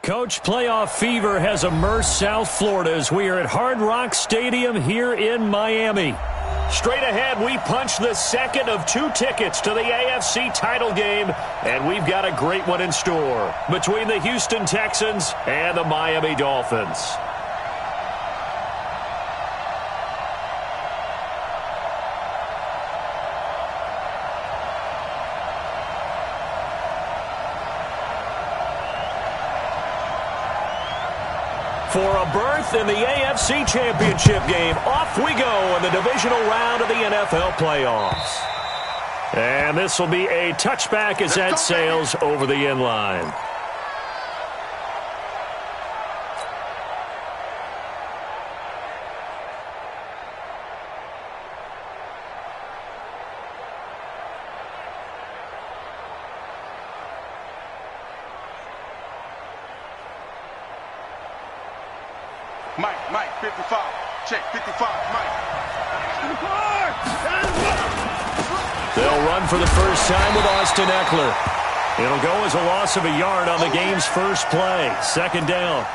Coach, playoff fever has immersed South Florida as we are at Hard Rock Stadium here in Miami. Straight ahead, we punch the second of 2 tickets to the AFC title game, and we've got a great one in store between the Houston Texans and the Miami Dolphins. For a berth in the AFC Championship game, off we go in the divisional round of the NFL playoffs. And this will be a touchback as that sails over the end line. Mike, 55. Check, 55, Mike. They'll run for the first time with Austin Eckler. It'll go as a loss of a yard on the game's first play. Second down.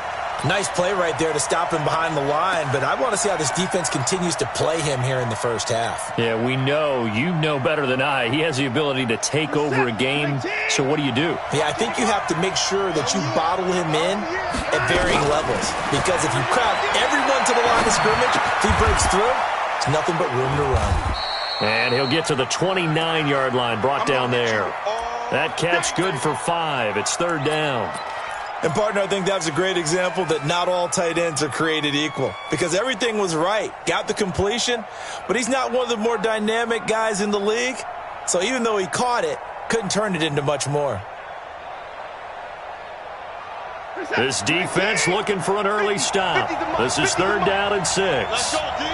Nice play right there to stop him behind the line, but I want to see how this defense continues to play him here in the first half. Yeah, we know. You know better than I. He has the ability to take over a game, so what do you do? Yeah, I think you have to make sure that you bottle him in at varying levels, because if you crowd everyone to the line of scrimmage, if he breaks through, there's nothing but room to run. And he'll get to the 29-yard line, brought down there. That catch good for 5. It's third down. And, partner, I think that's a great example that not all tight ends are created equal, because everything was right. Got the completion, but he's not one of the more dynamic guys in the league. So even though he caught it, couldn't turn it into much more. This defense looking for an early stop. This is third down and 6. Let's go, D.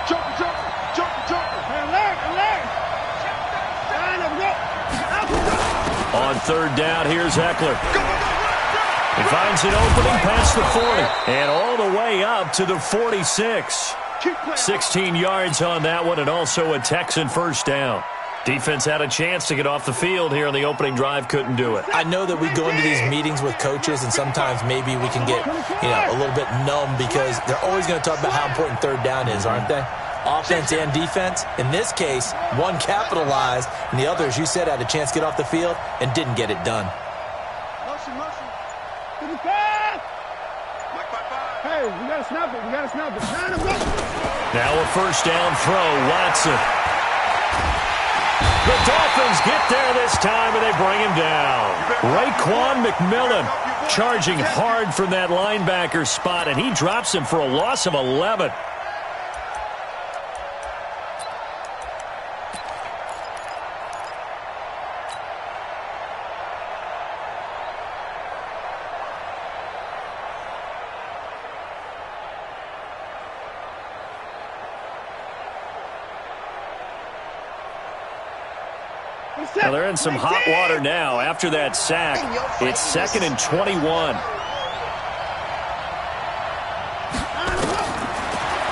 Jumper. On third down, here's Eckler. He finds an opening past the 40 and all the way up to the 46. 16 yards on that one, and also a Texan first down. Defense had a chance to get off the field here on the opening drive, couldn't do it. I know that we go into these meetings with coaches, and sometimes maybe we can get, a little bit numb because they're always going to talk about how important third down is, aren't they? Offense and defense. In this case, one capitalized, and the other, as you said, had a chance to get off the field and didn't get it done. Hey, we got to snap it. Now a first down throw, Watson. The Dolphins get there this time, and they bring him down. Raekwon McMillan charging hard from that linebacker spot, and he drops him for a loss of 11. Now they're in some hot water now. After that sack, it's 2nd and 21.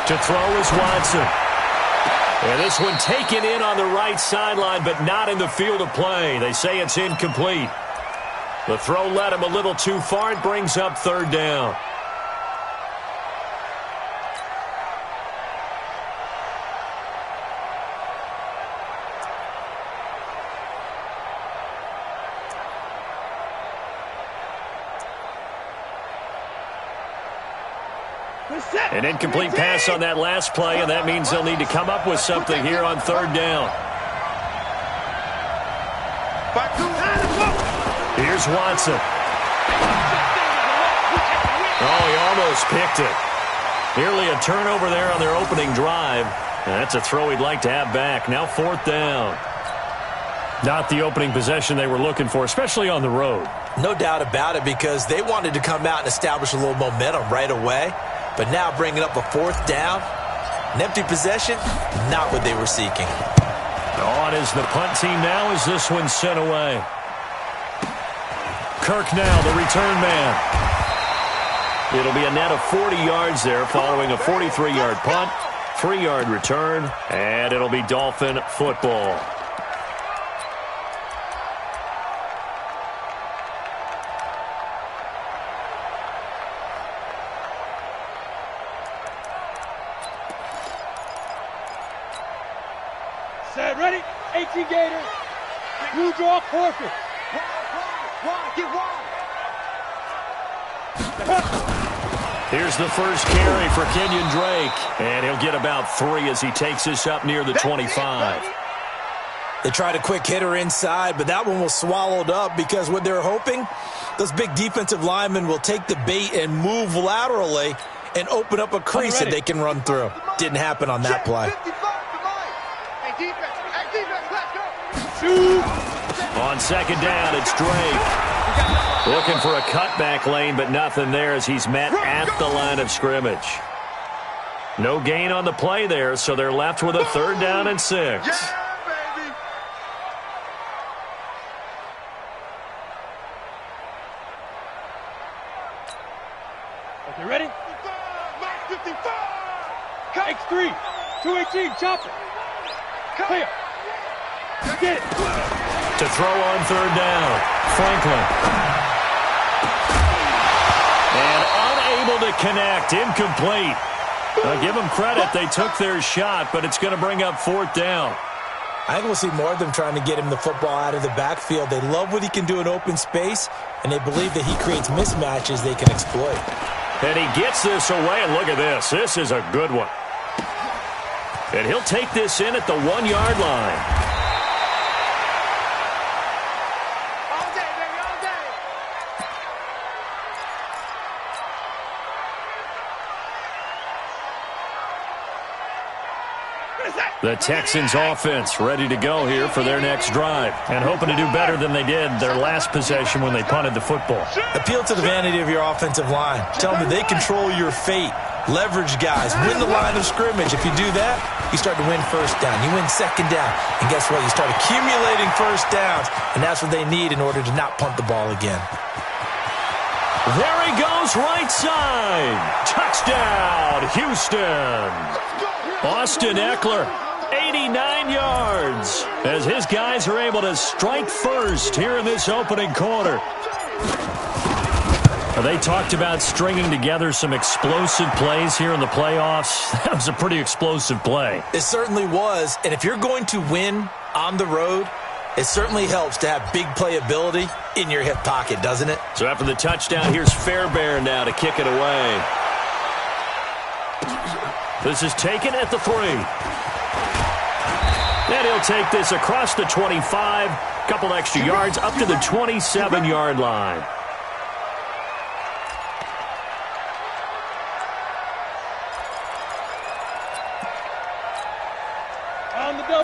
To throw is Watson. And this one taken in on the right sideline, but not in the field of play. They say it's incomplete. The throw led him a little too far. It brings up third down. An incomplete pass on that last play, and that means they'll need to come up with something here on third down. Here's Watson. Oh, he almost picked it. Nearly a turnover there on their opening drive. And that's a throw he'd like to have back. Now fourth down. Not the opening possession they were looking for, especially on the road. No doubt about it, because they wanted to come out and establish a little momentum right away. But now bringing up a fourth down, an empty possession, not what they were seeking. On is the punt team now as this one's sent away. Kirk now, the return man. It'll be a net of 40 yards there following a 43-yard punt, 3-yard return, and it'll be Dolphin football. Set, ready? 18 Gator. Blue draw, corker. Get wide. Here's the first carry for Kenyon Drake. And he'll get about 3 as he takes this up near the 25. They tried a quick hitter inside, but that one was swallowed up because what they're hoping, those big defensive linemen will take the bait and move laterally and open up a crease that they can run through. Didn't happen on that play. On second down, it's Drake. Looking for a cutback lane, but nothing there as he's met at the line of scrimmage. No gain on the play there, so they're left with a 3rd down and 6. Yeah, baby. Okay, ready? 55. X3. 218, chopper. Clear. Get it. To throw on 3rd down, Franklin. And unable to connect, incomplete. I'll give them credit, they took their shot, but it's going to bring up 4th down. I think we'll see more of them trying to get him the football out of the backfield. They love what he can do in open space, and they believe that he creates mismatches they can exploit. And he gets this away, and look at this. This is a good one. And he'll take this in at the 1-yard line. The Texans offense ready to go here for their next drive and hoping to do better than they did their last possession when they punted the football. Appeal to the vanity of your offensive line. Tell them that they control your fate. Leverage guys. Win the line of scrimmage. If you do that, you start to win 1st down. You win 2nd down. And guess what? You start accumulating 1st downs. And that's what they need in order to not punt the ball again. There he goes, right side. Touchdown, Houston. Austin Ekeler. 89 yards as his guys are able to strike first here in this opening quarter. They talked about stringing together some explosive plays here in the playoffs. That was a pretty explosive play. It certainly was, and if you're going to win on the road, it certainly helps to have big playability in your hip pocket, doesn't it? So after the touchdown, here's Fairbairn now to kick it away. This is taken at the 3. And he'll take this across the 25, couple extra yards, up to the 27-yard line.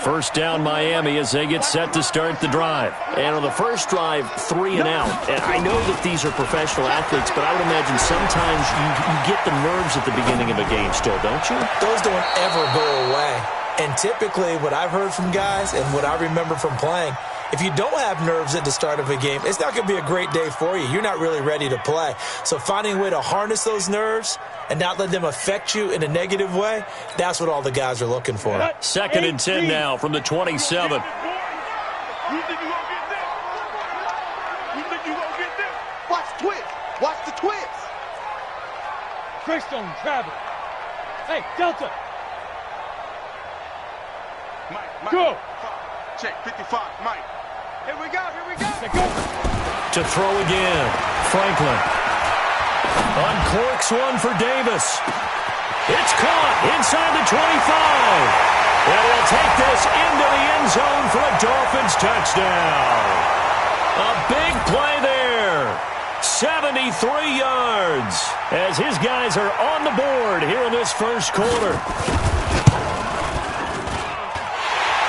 First down Miami as they get set to start the drive. And on the first drive, 3 and out. And I know that these are professional athletes, but I would imagine sometimes you get the nerves at the beginning of a game still, don't you? Those don't ever go away. And typically what I've heard from guys and what I remember from playing, if you don't have nerves at the start of a game, it's not going to be a great day for you. You're not really ready to play. So finding a way to harness those nerves and not let them affect you in a negative way, that's what all the guys are looking for. 2nd and 10 now from the 27. You think you gonna get this? You think you gonna get this? Watch the twist. Watch the twist. Greystone, travel. Hey, Delta. Mike. Go. Check, 55, Mike. Here we go. Say go. To throw again, Franklin. Uncorks one for Davis. It's caught inside the 25. And he'll take this into the end zone for a Dolphins touchdown. A big play there. 73 yards as his guys are on the board here in this first quarter.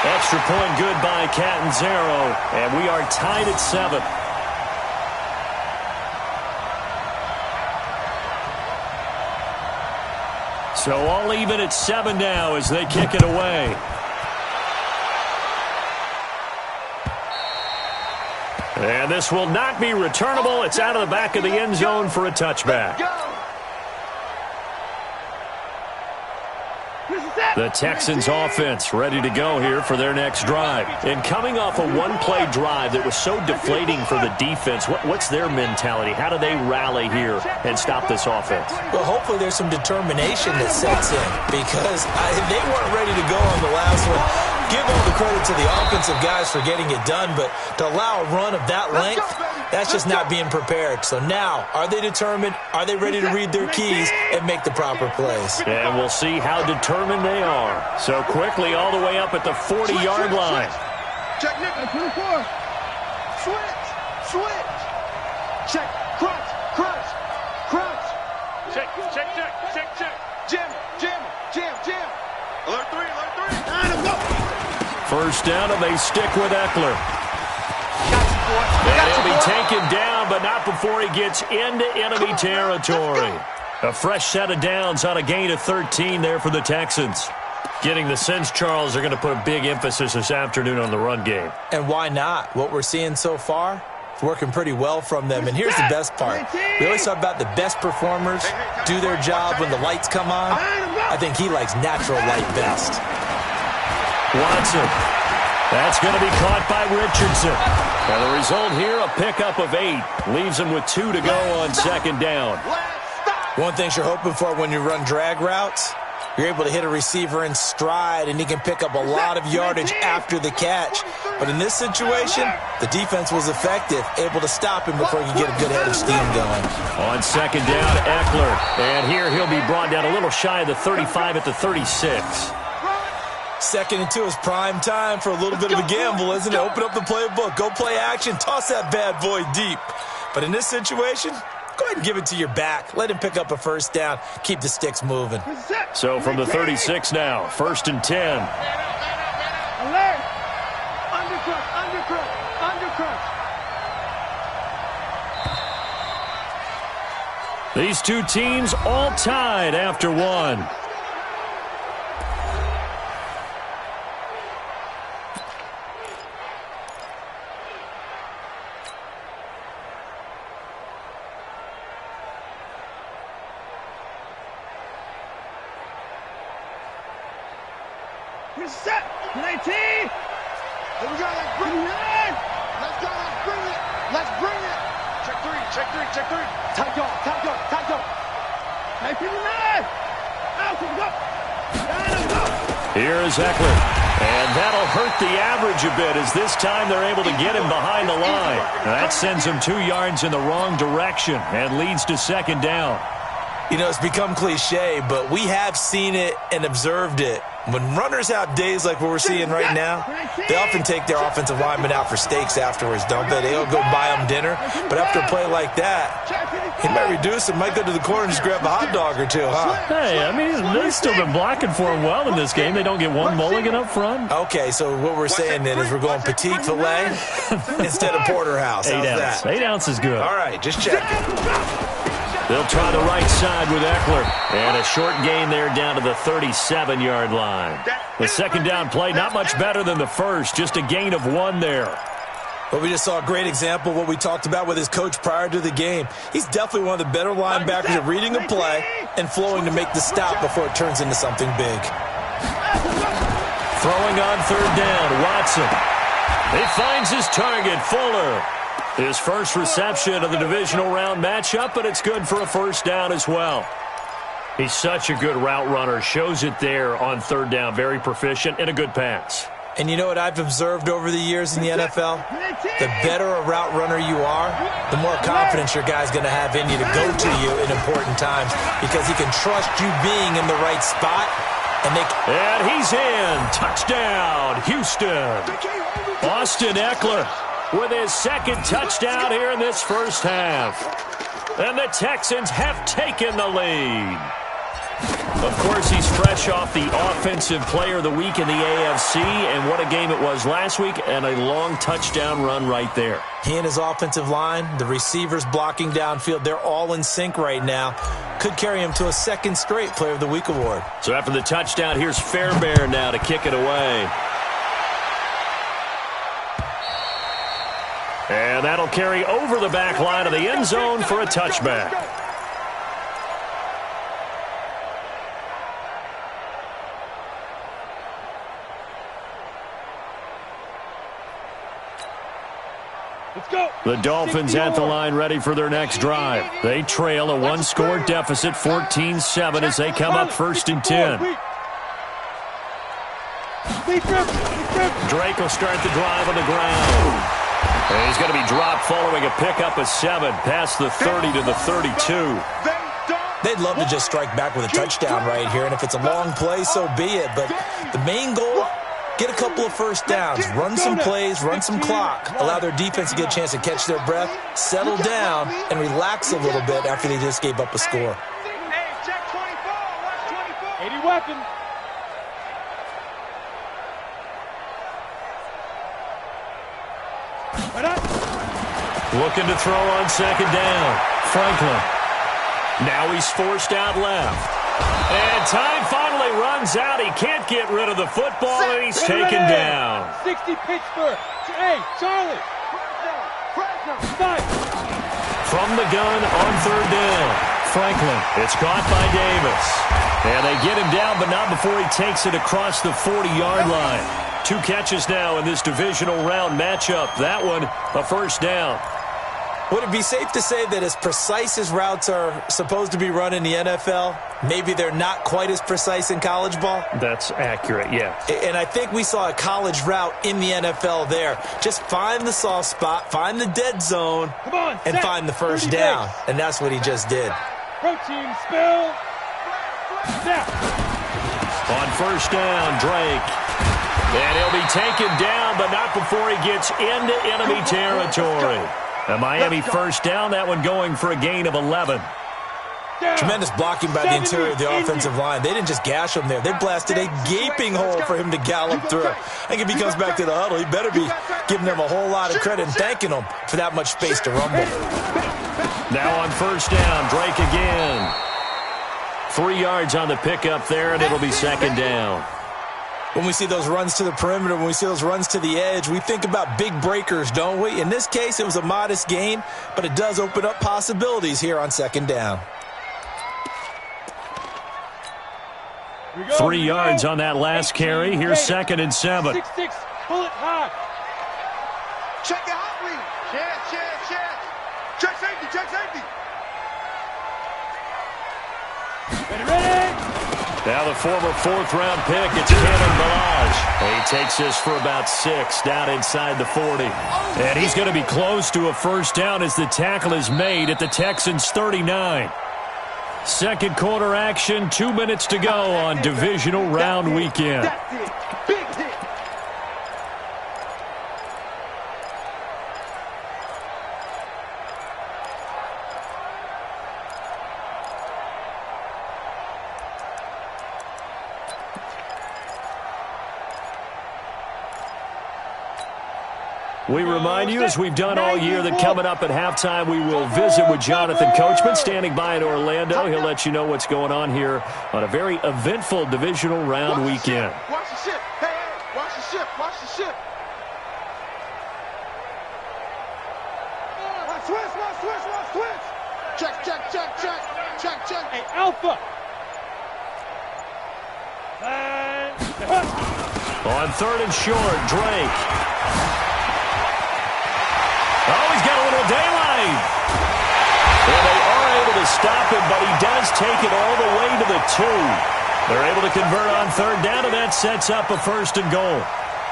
Extra point good by Catanzaro, and we are tied at 7. So all even at 7 now as they kick it away. And this will not be returnable. It's out of the back of the end zone for a touchback. The Texans offense ready to go here for their next drive. And coming off a one-play drive that was so deflating for the defense, what's their mentality? How do they rally here and stop this offense? Well, hopefully there's some determination that sets in because they weren't ready to go on the last one. give all the credit to the offensive guys for getting it done, but to allow a run of that length, that's just not being prepared. So now, are they determined? Are they ready to read their keys and make the proper plays? And we'll see how determined they are. So quickly all the way up at the 40-yard line. Check, Nick. 24. Switch. Check. Crunch. Check. Jam. Alert three. First down, and they stick with Eckler. And he'll be taken down, but not before he gets into enemy territory. A fresh set of downs on a gain of 13 there for the Texans. Getting the sense, Charles, they're going to put a big emphasis this afternoon on the run game. And why not? What we're seeing so far, it's working pretty well from them. And here's the best part. We always talk about the best performers do their job when the lights come on. I think he likes natural light best. Watson. That's going to be caught by Richardson. And the result here, a pickup of 8. Leaves him with 2 to go on second down. One thing you're hoping for when you run drag routes, you're able to hit a receiver in stride, and he can pick up a lot of yardage after the catch. But in this situation, the defense was effective, able to stop him before he could get a good head of steam going. On second down, Eckler. And here he'll be brought down a little shy of the 35 at the 36. 2nd and 2 is prime time for a little bit of a gamble, isn't it? Open up the playbook, go play action, toss that bad boy deep. But in this situation, go ahead and give it to your back. Let him pick up a first down. Keep the sticks moving. So from the 36 now, 1st and 10. Alert! Undercrush! These two teams all tied after one. You're set! 19! Here we go, let's bring it! Let's bring it! Check three! Tight go! 19! Out, go! Here is Eckler. And that'll hurt the average a bit as this time they're able to get him behind the line. That sends him 2 yards in the wrong direction and leads to second down. You know, it's become cliche, but we have seen it and observed it. When runners have days like what we're seeing right now, they often take their offensive linemen out for steaks afterwards, don't they? They'll go buy them dinner. But after a play like that, he might reduce it, might go to the corner and just grab a hot dog or two, huh? Hey, I mean, they've still been blocking for him well in this game. They don't get one mulligan up front. Okay, so what we're saying then is we're going petite filet instead of porterhouse. How's that? 8 ounce is good. All right, just check it. They'll try the right side with Eckler. And a short gain there down to the 37-yard line. The second down play, not much better than the first. Just a gain of 1 there. Well, we just saw a great example of what we talked about with his coach prior to the game. He's definitely one of the better linebackers at reading a play and flowing to make the stop before it turns into something big. Throwing on third down, Watson. He finds his target, Fuller. His first reception of the divisional round matchup, but it's good for a first down as well. He's such a good route runner. Shows it there on third down. Very proficient and a good pass. And you know what I've observed over the years in the NFL? The better a route runner you are, the more confidence your guy's going to have in you to go to you in important times because he can trust you being in the right spot. And he's in. Touchdown, Houston. Austin Eckler with his second touchdown here in this first half. And the Texans have taken the lead. Of course, he's fresh off the Offensive Player of the Week in the AFC, and what a game it was last week, and a long touchdown run right there. He and his offensive line, the receivers blocking downfield, they're all in sync right now. Could carry him to a second straight Player of the Week award. So after the touchdown, here's Fairbairn now to kick it away. And that'll carry over the back line of the end zone for a touchback. Let's go. The Dolphins at the line ready for their next drive. They trail a one-score deficit, 14-7, as they come up 1st and 10. Drake will start the drive on the ground. And he's going to be dropped following a pickup of 7 past the 30 to the 32. They'd love to just strike back with a touchdown right here, and if it's a long play, so be it. But the main goal, get a couple of first downs, run some plays, run some clock, allow their defense to get a chance to catch their breath, settle down, and relax a little bit after they just gave up a score. 80 weapon. Looking to throw on second down. Franklin. Now he's forced out left. And time finally runs out. He can't get rid of the football, and he's taken down. 60 Pittsburgh. Hey, Charlie. From the gun on third down. Franklin. It's caught by Davis. And they get him down, but not before he takes it across the 40-yard line. 2 catches now in this divisional round matchup. That one, a first down. Would it be safe to say that as precise as routes are supposed to be run in the NFL, maybe they're not quite as precise in college ball? That's accurate, yeah. And I think we saw a college route in the NFL there. Just find the soft spot, find the dead zone, and find the first down. And that's what he just did. Protein spill. Snap. On first down, Drake. And he'll be taken down, but not before he gets into enemy territory. A Miami first down, that one going for a gain of 11. Tremendous blocking by the interior of the offensive line. They didn't just gash him there. They blasted a gaping hole for him to gallop through. I think if he comes back to the huddle, he better be giving them a whole lot of credit and thanking them for that much space to rumble. Now on first down, Drake again. 3 yards on the pickup there, and it'll be second down. When we see those runs to the perimeter, when we see those runs to the edge, we think about big breakers, don't we? In this case, it was a modest gain, but it does open up possibilities here on second down. 3 yards on that last carry. Here's second and 7. 6-6, bullet high. Check it out, read. Check. Check safety, check safety. Ready. Now the former 4th-round pick, it's Kalen Ballage. He takes this for about 6 down inside the 40. And he's going to be close to a first down as the tackle is made at the Texans' 39. Second quarter action, 2 minutes to go on divisional round weekend. That's it. Big hit. We remind you, as we've done all year, that coming up at halftime, we will visit with Jonathan Coachman, standing by in Orlando. He'll let you know what's going on here on a very eventful divisional round weekend. Watch the ship. Hey, watch the ship. Watch the ship. Switch. Check. Hey, Alpha. On third and short, Drake. Oh, he's got a little daylight. And they are able to stop him, but he does take it all the way to the 2. They're able to convert on third down, and that sets up a first and goal.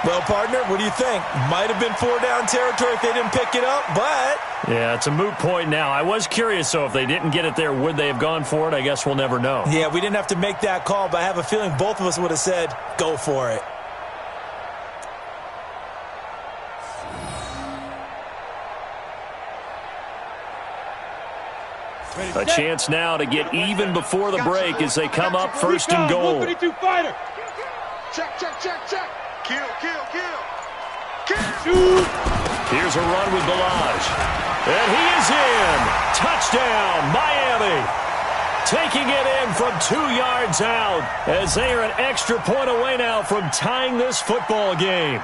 Well, partner, what do you think? Might have been 4-down territory if they didn't pick it up, but... Yeah, it's a moot point now. I was curious, so if they didn't get it there, would they have gone for it? I guess we'll never know. Yeah, we didn't have to make that call, but I have a feeling both of us would have said, go for it. A chance now to get even before the break as they come up first and goal. 152 fighter. Check. Kill. Here's a run with Ballage. And he is in. Touchdown, Miami. Taking it in from 2 yards out as they are an extra point away now from tying this football game.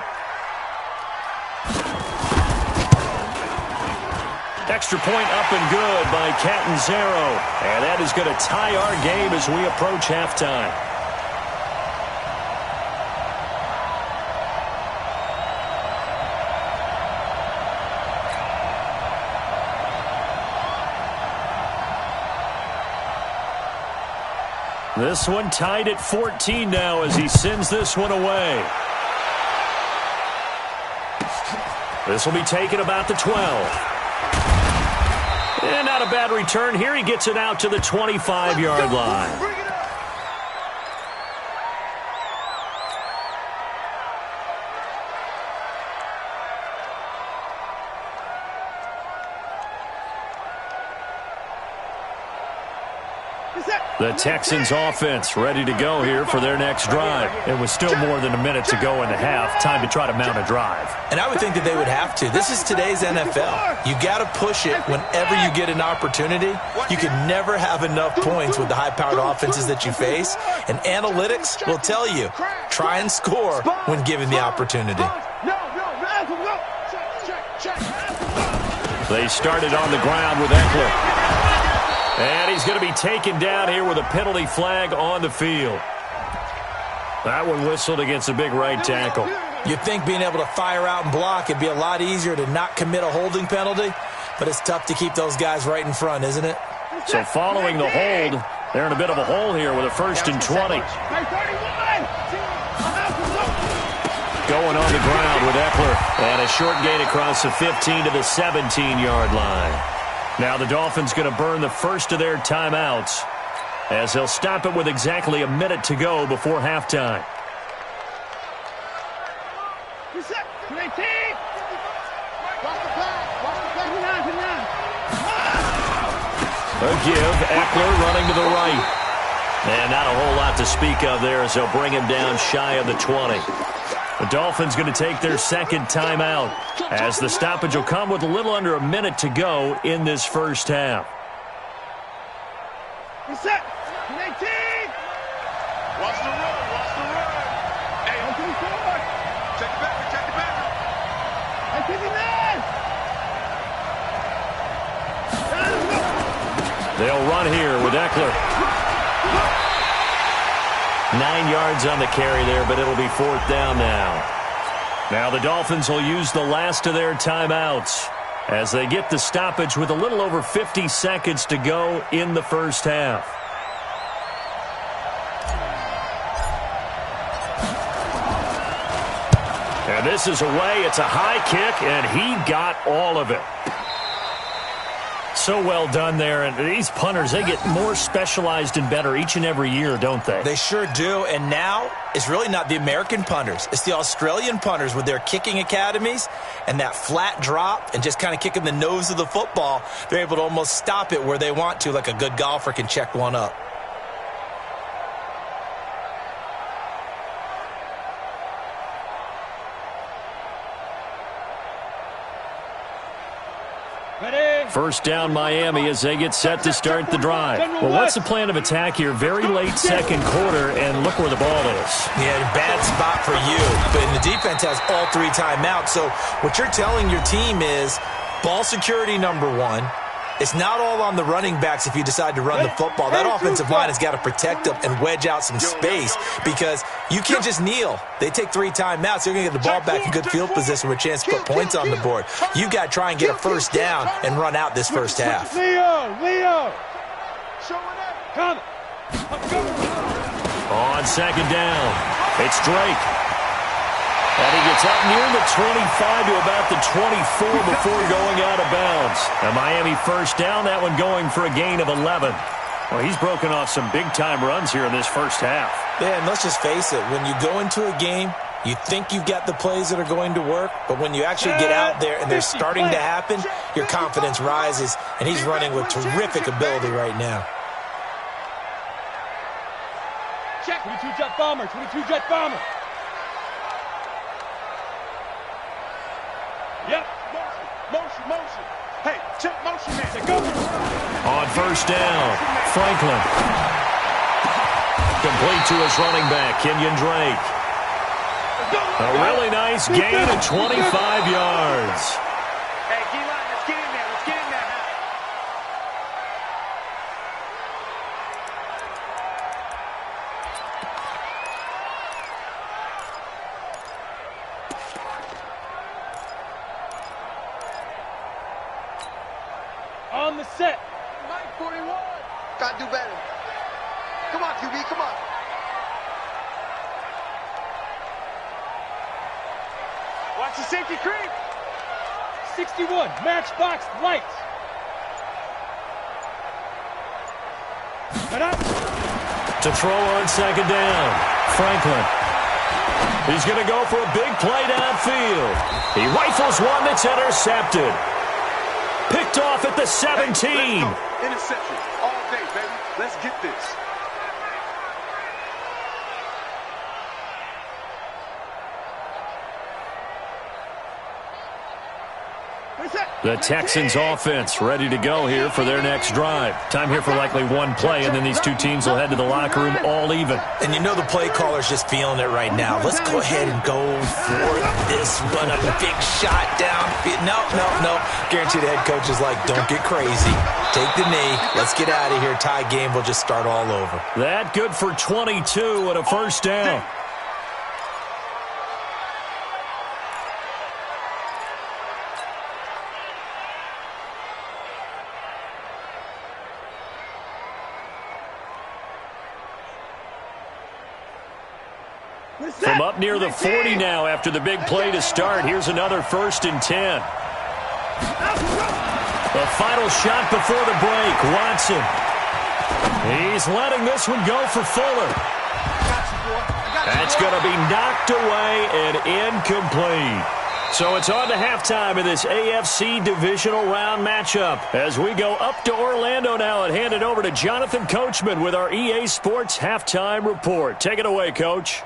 Extra point up and good by Catanzaro. And that is going to tie our game as we approach halftime. This one tied at 14 now as he sends this one away. This will be taken about the 12. And not a bad return here. He gets it out to the 25-yard line. The Texans offense ready to go here for their next drive. It was still more than a minute to go in the half. Time to try to mount a drive. And I would think that they would have to. This is today's NFL. You got to push it whenever you get an opportunity. You can never have enough points with the high-powered offenses that you face. And analytics will tell you, try and score when given the opportunity. They started on the ground with Eckler. And he's going to be taken down here with a penalty flag on the field. That one whistled against a big right tackle. You'd think being able to fire out and block, it'd be a lot easier to not commit a holding penalty, but it's tough to keep those guys right in front, isn't it? So following the hold, they're in a bit of a hole here with a 1st and 20. Going on the ground with Eckler. And a short gain across the 15 to the 17-yard line. Now the Dolphins going to burn the first of their timeouts as they'll stop it with exactly a minute to go before halftime. A give, Eckler running to the right. And not a whole lot to speak of there as they'll bring him down shy of the 20. The Dolphins going to take their second timeout as the stoppage will come with a little under a minute to go in this first half. Watch the run. Hey, check the back. They'll run here with Eckler. 9 yards on the carry there, but it'll be 4th down now. Now the Dolphins will use the last of their timeouts as they get the stoppage with a little over 50 seconds to go in the first half. And this is away. It's a high kick, and he got all of it. So well done there. And these punters, they get more specialized and better each and every year, don't they? They sure do. And now it's really not the American punters. It's the Australian punters with their kicking academies and that flat drop and just kind of kicking the nose of the football. They're able to almost stop it where they want to, like a good golfer can check one up. First down Miami as they get set to start the drive. Well, what's the plan of attack here? Very late second quarter, and look where the ball is. Yeah, bad spot for you. But the defense has all 3 timeouts. So what you're telling your team is ball security number 1. It's not all on the running backs if you decide to run the football. That offensive line has got to protect them and wedge out some space because you can't just kneel. They take 3 timeouts. They're going to get the ball back in good field position with a chance to put points on the board. You got to try and get a first down and run out this first half. Leo. Come. On second down, it's Drake. And he gets up near the 25 to about the 24 before going out of bounds. A Miami first down, that one going for a gain of 11. Well, he's broken off some big-time runs here in this first half. Yeah, and let's just face it. When you go into a game, you think you've got the plays that are going to work, but when you actually get out there and they're starting to happen, your confidence rises, and he's running with terrific ability right now. Check, 22-jet bomber, 22-jet bomber. Yep. Motion. Hey, check motion, man. Go. On first down, Franklin. Complete to his running back, Kenyon Drake. A really nice gain of 25 yards. Hey, D-line, let's get in there. On the set. Mike 41. Gotta do better. Come on, QB, come on. Watch the safety creep. 61, Matchbox Lights. To throw on second down, Franklin. He's going to go for a big play downfield. He rifles one that's intercepted. Picked off at the 17. Interception all day, baby. Let's get this. The Texans offense ready to go here for their next drive. Time here for likely one play, and then these two teams will head to the locker room all even. And you know the play caller's just feeling it right now. Let's go ahead and go for this one. A big shot down. No. Guarantee the head coach is like, don't get crazy. Take the knee. Let's get out of here. Tie game. We'll just start all over. That good for 22 and a first down. From up near the 40 now after the big play to start. Here's another 1st and 10. The final shot before the break. Watson. He's letting this one go for Fuller. That's going to be knocked away and incomplete. So it's on to halftime in this AFC divisional round matchup. As we go up to Orlando now and hand it over to Jonathan Coachman with our EA Sports halftime report. Take it away, Coach.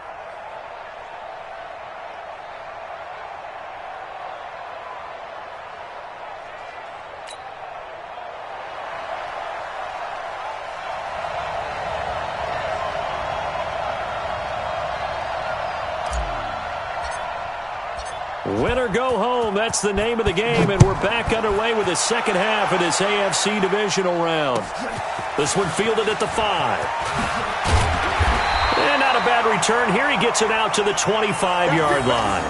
Win or go home, that's the name of the game, and we're back underway with the second half of this AFC divisional round. This one fielded at the 5. And not a bad return here. He gets it out to the 25-yard line.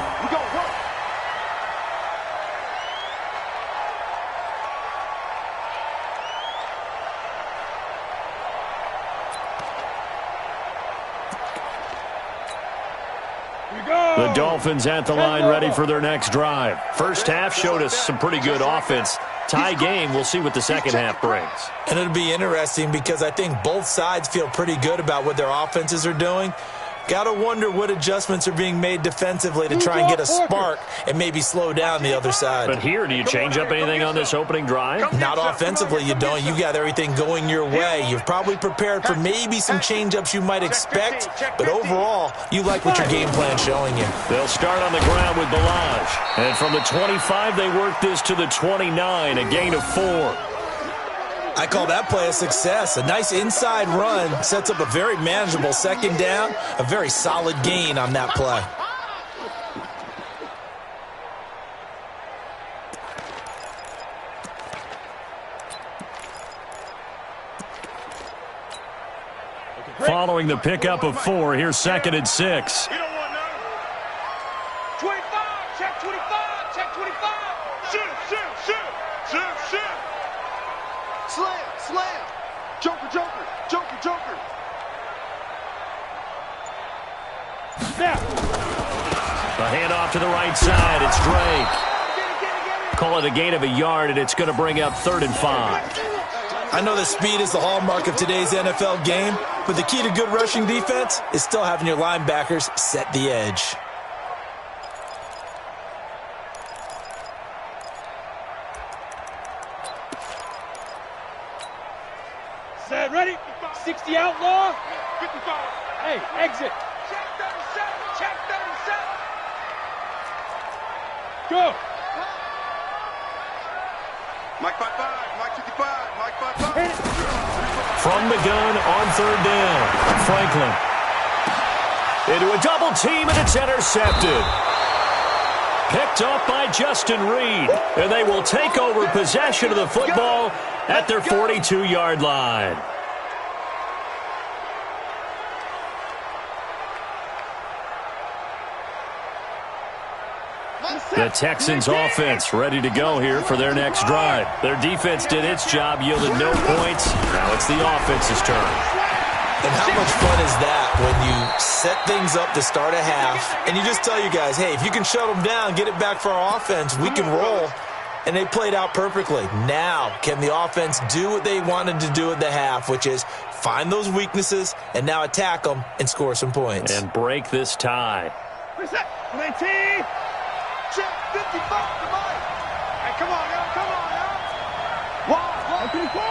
The Dolphins at the line ready for their next drive. First half showed us some pretty good offense. Tie game, we'll see what the second half brings. And it'll be interesting because I think both sides feel pretty good about what their offenses are doing. Got to wonder what adjustments are being made defensively to try and get a spark and maybe slow down the other side. But here, do you change up anything on this opening drive? Not offensively, you don't. You got everything going your way. You've probably prepared for maybe some change-ups you might expect, but overall, you like what your game plan's showing you. They'll start on the ground with Balaj. And from the 25, they work this to the 29, a gain of 4. I call that play a success. A nice inside run sets up a very manageable second down, a very solid gain on that play. Following the pickup of 4, here's 2nd and 6. 25, check 25, check 25. Shoot. Slam. Joker. Now. The handoff to the right side. It's Drake. Call it a gain of a yard, and it's going to bring up 3rd and 5. I know that speed is the hallmark of today's NFL game, but the key to good rushing defense is still having your linebackers set the edge. Set, ready? 60 outlaw. 55. Hey, exit. Check 37. Go. Mike 55. Mike 55. Mike 55. From the gun on 3rd down. Franklin. Into a double team, and it's intercepted. Picked up by Justin Reed. And they will take over possession of the football at their 42-yard line. The Texans offense ready to go here for their next drive. Their defense did its job, yielded no points. Now it's the offense's turn. And how much fun is that when you set things up to start a half and you just tell you guys, hey, if you can shut them down, get it back for our offense, we can roll. and they played out perfectly. Now, can the offense do what they wanted to do at the half, which is find those weaknesses and now attack them and score some points. And break this tie. Reset. 19. Check. 55. Come on. Hey, come on, y'all. Come on, y'all. Wow. 54.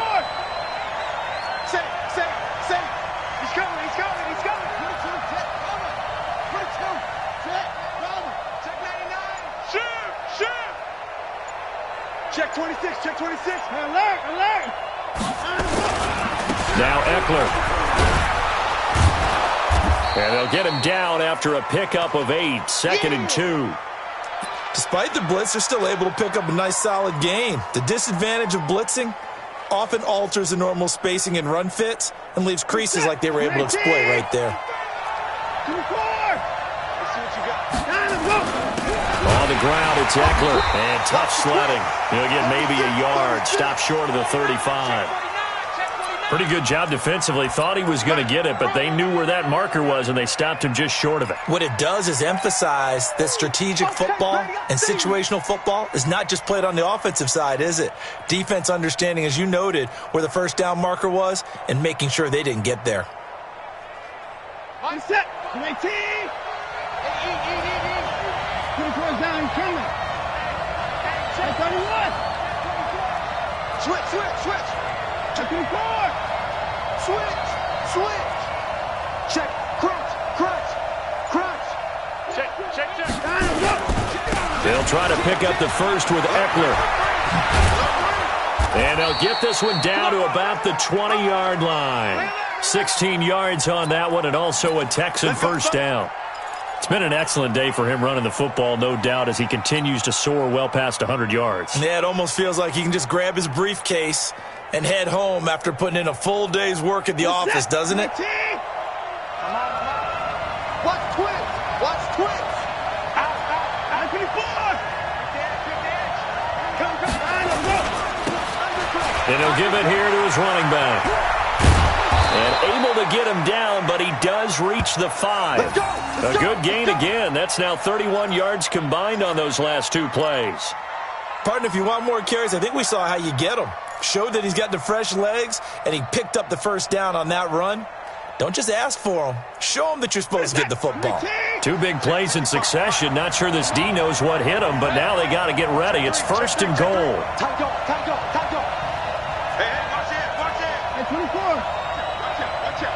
Say. He's coming. He's coming. 22. Check. Cover. 22. Check. Cover. Check 99. Shoot. Check 26. Check 26. Alert. Now Eckler. And they'll get him down after a pickup of 8. 2nd and 2. Despite the blitz, they're still able to pick up a nice, solid gain. The disadvantage of blitzing often alters the normal spacing and run fits and leaves creases like they were able to exploit right there. 24. Let's see what you got. On the ground, it's Eckler. And tough sledding. He'll get maybe a yard. Stop short of the 35. Pretty good job defensively. Thought he was going to get it, but they knew where that marker was, and they stopped him just short of it. What it does is emphasize that strategic football and situational football is not just played on the offensive side, is it? Defense understanding, as you noted, where the first down marker was and making sure they didn't get there. On set. 19. 24 down. Coming. 31. Switch. 24. Switch. Check. Crunch. Check. They'll try to pick up the first with Eckler. And they'll get this one down to about the 20-yard line. 16 yards on that one, and also a Texan first down. It's been an excellent day for him running the football, no doubt, as he continues to soar well past 100 yards. Yeah, it almost feels like he can just grab his briefcase and head home after putting in a full day's work at the office, doesn't it? Come on. Watch twins. Out. 24. And he'll give it here to his running back. And able to get him down, but he does reach the 5. A good gain again. That's now 31 yards combined on those last 2 plays. Partner, if you want more carries, I think we saw how you get them. Showed that he's got the fresh legs, and he picked up the first down on that run. Don't just ask for him. Show him that you're supposed to get the football. 2 big plays in succession. Not sure this D knows what hit him, but now they got to get ready. It's 1st and goal. Time go. Hey, watch it. 24. Watch it.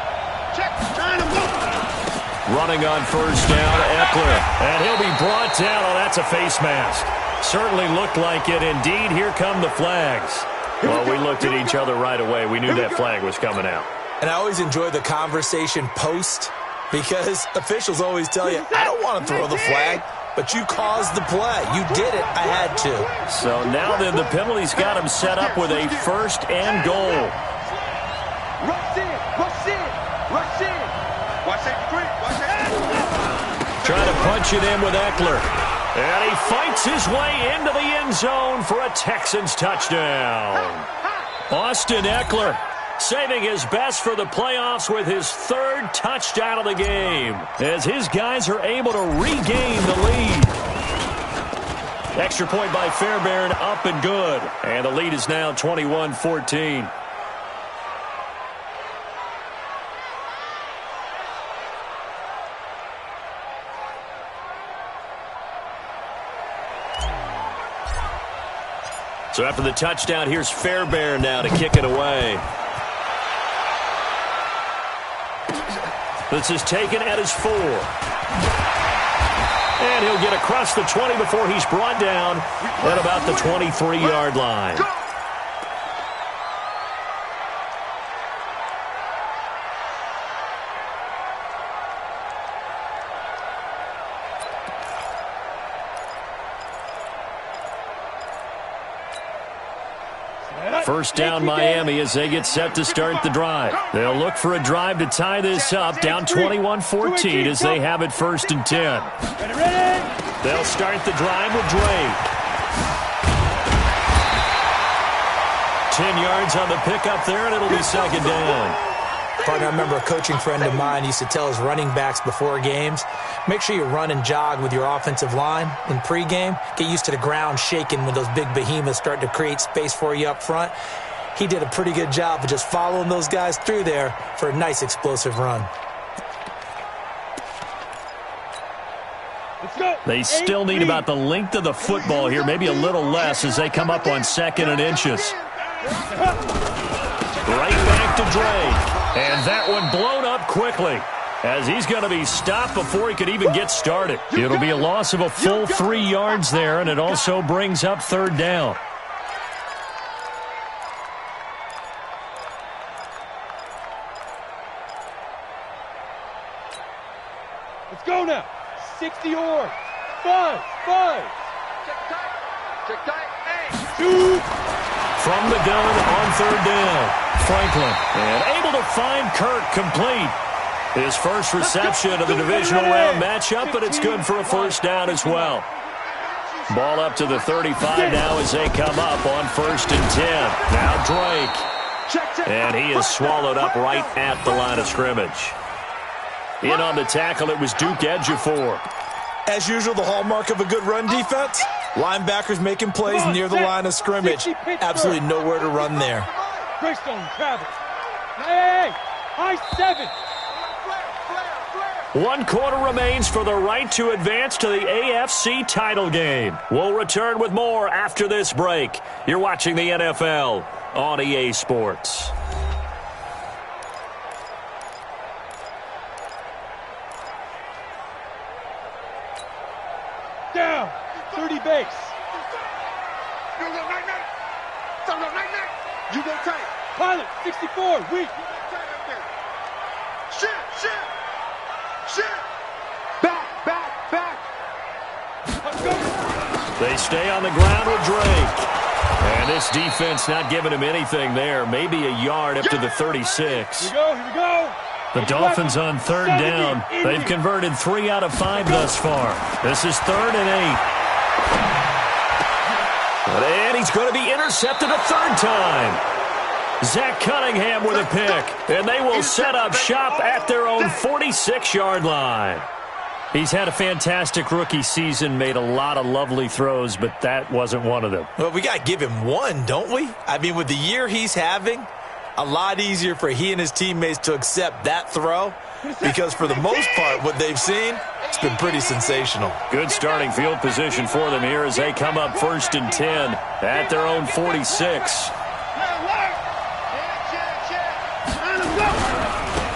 Check. Trying to move. Running on first down, Eckler. And he'll be brought down. Oh, that's a face mask. Certainly looked like it. Indeed, here come the flags. Well, we looked at each other right away. We knew that flag was coming out. And I always enjoy the conversation post because officials always tell you, I don't want to throw the flag, but you caused the play. You did it. I had to. So now then the penalty's got him set up with a 1st and goal. Rush in. Watch it. Trying to punch it in with Eckler. And he fights his way into the end zone for a Texans touchdown. Austin Eckler saving his best for the playoffs with his 3rd touchdown of the game as his guys are able to regain the lead. Extra point by Fairbairn, up and good. And the lead is now 21-14. So after the touchdown, here's Fairbairn now to kick it away. This is taken at his 4. And he'll get across the 20 before he's brought down at about the 23-yard line. First down Miami as they get set to start the drive. They'll look for a drive to tie this up, down 21-14 as they have it 1st and 10. They'll start the drive with Dre. 10 yards on the pickup there, and it'll be 2nd down. Partner, I remember a coaching friend of mine used to tell his running backs before games, make sure you run and jog with your offensive line in pregame. Get used to the ground shaking when those big behemoths start to create space for you up front. He did a pretty good job of just following those guys through there for a nice explosive run. They still need about the length of the football here, maybe a little less as they come up on 2nd and inches. Right back to Drake. And that one blown up quickly as he's going to be stopped before he could even get started. It'll be a loss of a full 3 yards there, and it also brings up 3rd down. Let's go now. 60 or 5. Check tight. Hey. 2. From the gun on 3rd down. Franklin, and able to find Kirk complete. His first reception of the divisional round matchup, but it's good for a 1st down as well. Ball up to the 35 now as they come up on 1st and 10. Now Drake. And he is swallowed up right at the line of scrimmage. In on the tackle, it was Duke Ejiofor. As usual, the hallmark of a good run defense, linebackers making plays near the line of scrimmage. Absolutely nowhere to run there. Greystone travels. Hey, high 7. 1 quarter remains for the right to advance to the AFC title game. We'll return with more after this break. You're watching the NFL on EA Sports. Down. 30 base. You go tight. Pilot, 64, weak. Shit. Back. Let's go. They stay on the ground with Drake. And this defense not giving him anything there. Maybe a yard up to the 36. Here we go. The Dolphins on 3rd down. They've converted 3 out of 5 thus far. This is 3rd and 8. And he's going to be intercepted a 3rd time. Zach Cunningham with a pick. And they will set up shop at their own 46-yard line. He's had a fantastic rookie season, made a lot of lovely throws, but that wasn't one of them. Well, we got to give him one, don't we? I mean, with the year he's having, a lot easier for he and his teammates to accept that throw because for the most part, what they've seen, it's been pretty sensational. Good starting field position for them here as they come up 1st and 10 at their own 46.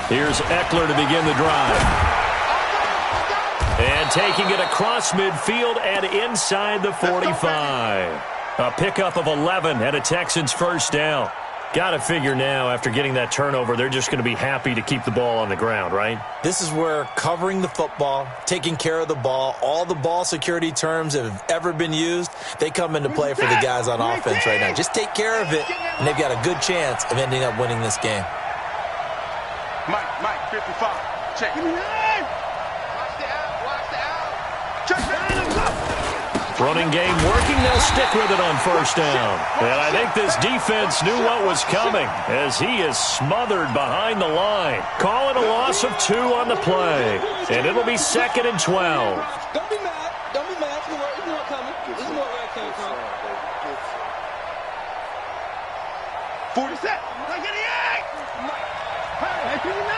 Here's Eckler to begin the drive. And taking it across midfield and inside the 45. A pickup of 11 and a Texans 1st down. Got to figure now, after getting that turnover, they're just going to be happy to keep the ball on the ground, right? This is where covering the football, taking care of the ball, all the ball security terms that have ever been used, they come into play for the guys on offense right now. Just take care of it, and they've got a good chance of ending up winning this game. Mike, 55. Check. Watch the out. Check. Running game working. They'll stick with it on 1st down. And I think this defense knew what was coming as he is smothered behind the line. Call it a loss of 2 on the play. And it'll be 2nd and 12. Don't be mad. Don't be mad. It's not coming. This is where it came from. 47. 88. Hey, 59.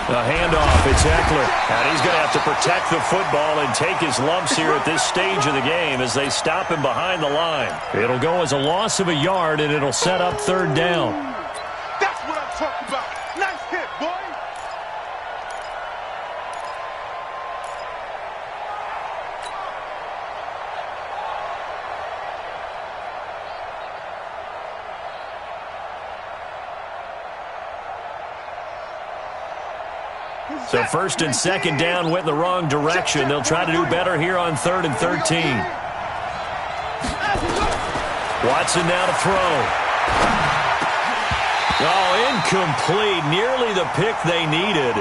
A handoff, it's Eckler. And he's going to have to protect the football and take his lumps here at this stage of the game as they stop him behind the line. It'll go as a loss of a yard, and it'll set up 3rd down. That's what I'm talking about. Nice hit, boy. So 1st and 2nd down went in the wrong direction. They'll try to do better here on 3rd and 13. Watson now to throw. Oh, incomplete. Nearly the pick they needed.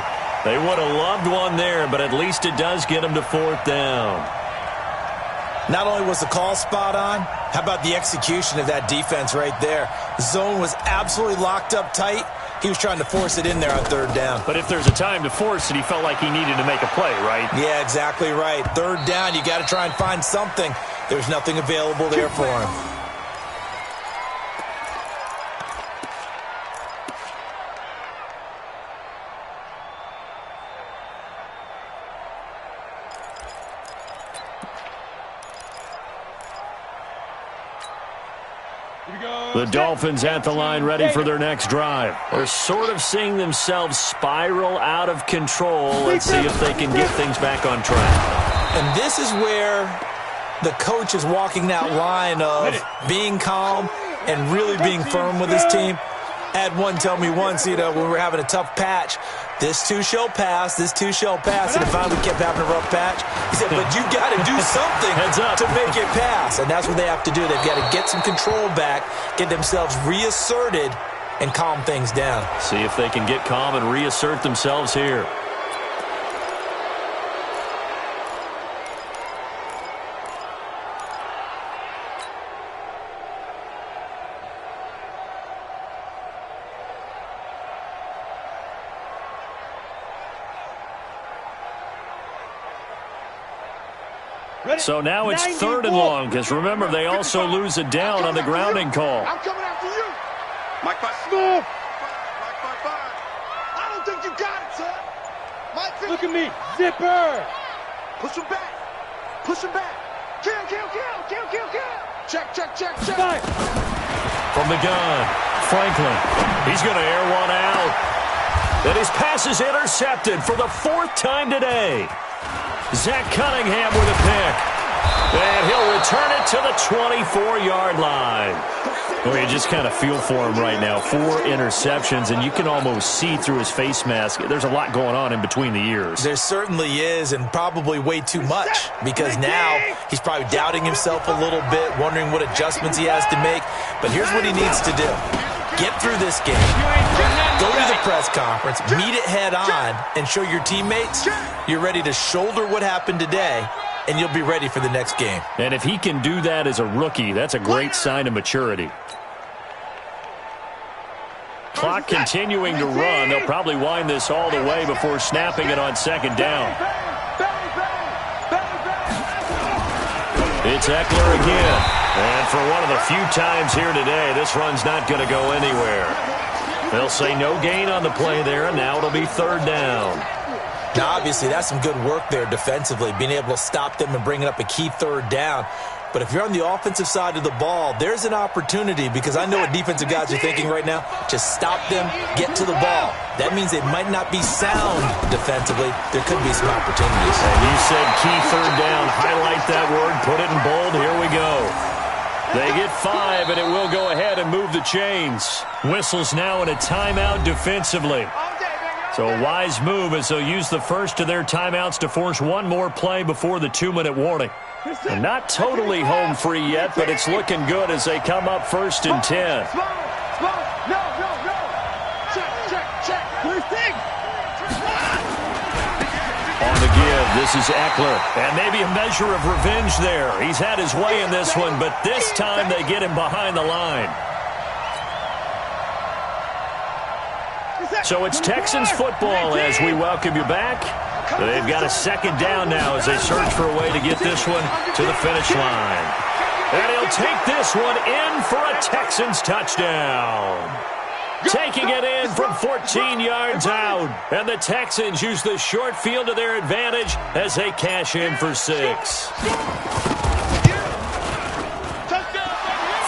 They would have loved one there, but at least it does get them to 4th down. Not only was the call spot on, how about the execution of that defense right there? The zone was absolutely locked up tight. He was trying to force it in there on third down. But if there's a time to force it, he felt like he needed to make a play, right? Yeah, exactly right. Third down, you got to try and find something. There's nothing available there for him. The Dolphins at the line, ready for their next drive. They're sort of seeing themselves spiral out of control. Let's see if they can get things back on track. And this is where the coach is walking that line of being calm and really being firm with his team. I had one tell me once, when we were having a tough patch, this too shall pass, this too shall pass, and finally we kept having a rough patch. He said, but you got to do something to make it pass, and that's what they have to do. They've got to get some control back, get themselves reasserted, and calm things down. See if they can get calm and reassert themselves here. So now it's 3rd and long, because remember, they also lose it down on the grounding call. I'm coming after you. Mike 5. Move. Mike 5. I don't think you got it, sir. Mike 5. Look at me. Zipper. Push him back. Push him back. Kill. Check. Fire. From the gun, Franklin. He's going to air one out. And his pass is intercepted for the 4th time today. Zach Cunningham with a pick. And he'll return it to the 24-yard line. Well, you just kind of feel for him right now. 4 interceptions, and you can almost see through his face mask. There's a lot going on in between the ears. There certainly is, and probably way too much, because now he's probably doubting himself a little bit, wondering what adjustments he has to make. But here's what he needs to do. Get through this game. Go to the press conference, meet it head on, and show your teammates you're ready to shoulder what happened today, and you'll be ready for the next game. And if he can do that as a rookie, that's a great sign of maturity. Clock continuing to run. They'll probably wind this all the way before snapping it on 2nd down. It's Eckler again. And for one of the few times here today, this run's not going to go anywhere. They'll say no gain on the play there, and now it'll be 3rd down. Now, obviously, that's some good work there defensively, being able to stop them and bringing up a key 3rd down. But if you're on the offensive side of the ball, there's an opportunity, because I know what defensive guys are thinking right now. Just stop them, get to the ball. That means they might not be sound defensively. There could be some opportunities. And you said key 3rd down. Highlight that word. Put it in bold. Here we go. They get 5, and it will go ahead and move the chains. Whistles now in a timeout defensively. So a wise move as they'll use the first of their timeouts to force one more play before the 2-minute warning. And not totally home free yet, but it's looking good as they come up 1st and 10. No. Check. On the give, this is Eckler. And maybe a measure of revenge there. He's had his way in this one, but this time they get him behind the line. So it's Texans football as we welcome you back. They've got a 2nd down now as they search for a way to get this one to the finish line. And he'll take this one in for a Texans touchdown. Taking it in from 14 yards out. And the Texans use the short field to their advantage as they cash in for 6.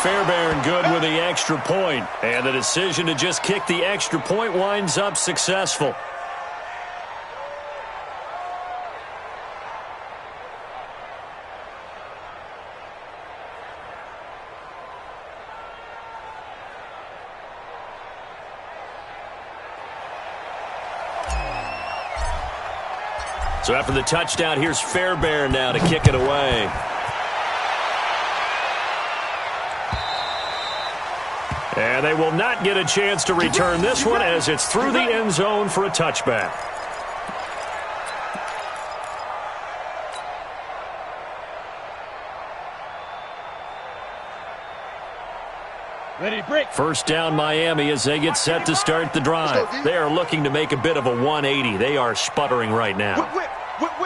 Fairbairn good with the extra point. And the decision to just kick the extra point winds up successful. So after the touchdown, here's Fairbairn now to kick it away. And they will not get a chance to return this one as it's through the end zone for a touchback. Ready, break. First down Miami as they get set to start the drive. They are looking to make a bit of a 180. They are sputtering right now.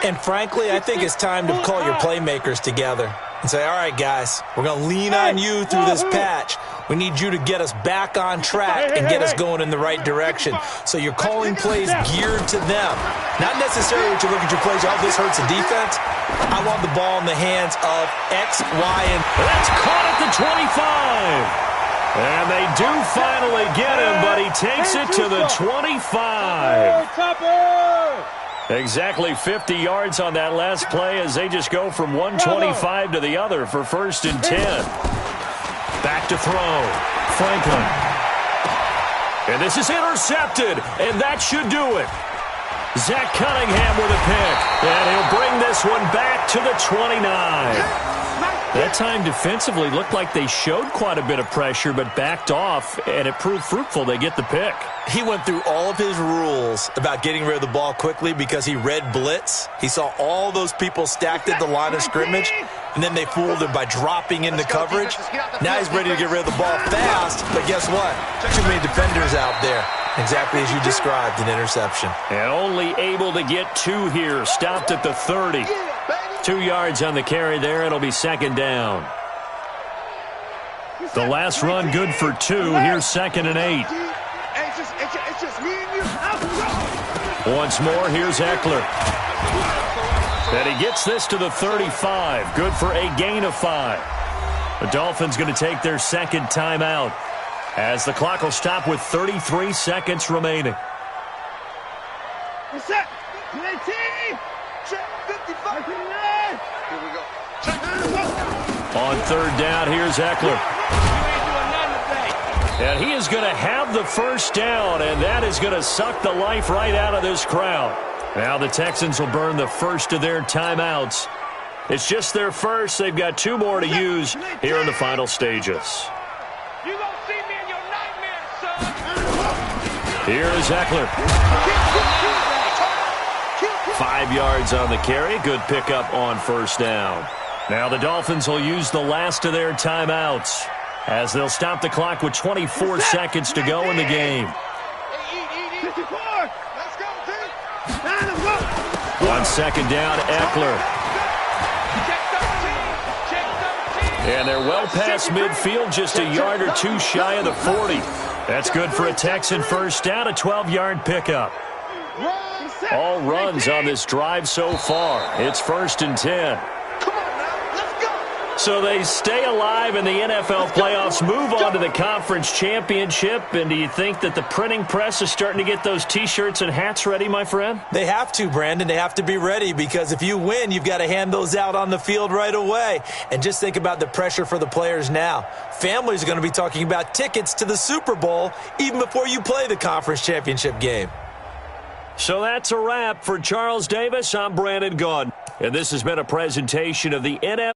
And frankly, I think it's time to call your playmakers together and say, all right, guys, we're going to lean on you through this patch. We need you to get us back on track and get us going in the right direction. So you're calling plays geared to them. Not necessarily that you look at your plays, oh, this hurts the defense. I want the ball in the hands of X, Y, and... That's caught at the 25. And they do finally get him, but he takes it to the 25. Exactly 50 yards on that last play as they just go from 125 to the other for 1st and 10. Back to throw. Franklin. And this is intercepted, and that should do it. Zach Cunningham with a pick, and he'll bring this one back to the 29. That time defensively looked like they showed quite a bit of pressure but backed off, and it proved fruitful. They get the pick. He went through all of his rules about getting rid of the ball quickly because he read blitz. He saw all those people stacked at the line of scrimmage, and then they fooled him by dropping into coverage. Now he's ready to get rid of the ball fast, but guess what? Too many defenders out there. Exactly as you described, an interception. And only able to get 2 here. Stopped at the 30. 2 yards on the carry there. It'll be 2nd down. The last run good for 2. Here's 2nd and 8. It's just me and you. Once more, here's Eckler. And he gets this to the 35. Good for a gain of 5. The Dolphins going to take their 2nd timeout as the clock will stop with 33 seconds remaining. Set. Check 55. Here we go. Check. On 3rd down, here's Eckler. And he is going to have the 1st down, and that is going to suck the life right out of this crowd. Now the Texans will burn the first of their timeouts. It's just their first. They've got 2 more to use here in the final stages. You gonna see me in your nightmares, son. Here is Eckler. 5 yards on the carry. Good pickup on 1st down. Now the Dolphins will use the last of their timeouts as they'll stop the clock with 24 seconds to go in the game. 54. Let's go, On 2nd down, Eckler. And they're well past midfield, just a yard or 2 shy of the 40. That's good for a Texan 1st down, a 12-yard pickup. All runs on this drive so far. It's 1st and 10. So they stay alive in the NFL playoffs, move on to the conference championship. And do you think that the printing press is starting to get those T-shirts and hats ready, my friend? They have to, Brandon. They have to be ready because if you win, you've got to hand those out on the field right away. And just think about the pressure for the players now. Families are going to be talking about tickets to the Super Bowl even before you play the conference championship game. So that's a wrap for Charles Davis. I'm Brandon Gaudin, and this has been a presentation of the NFL.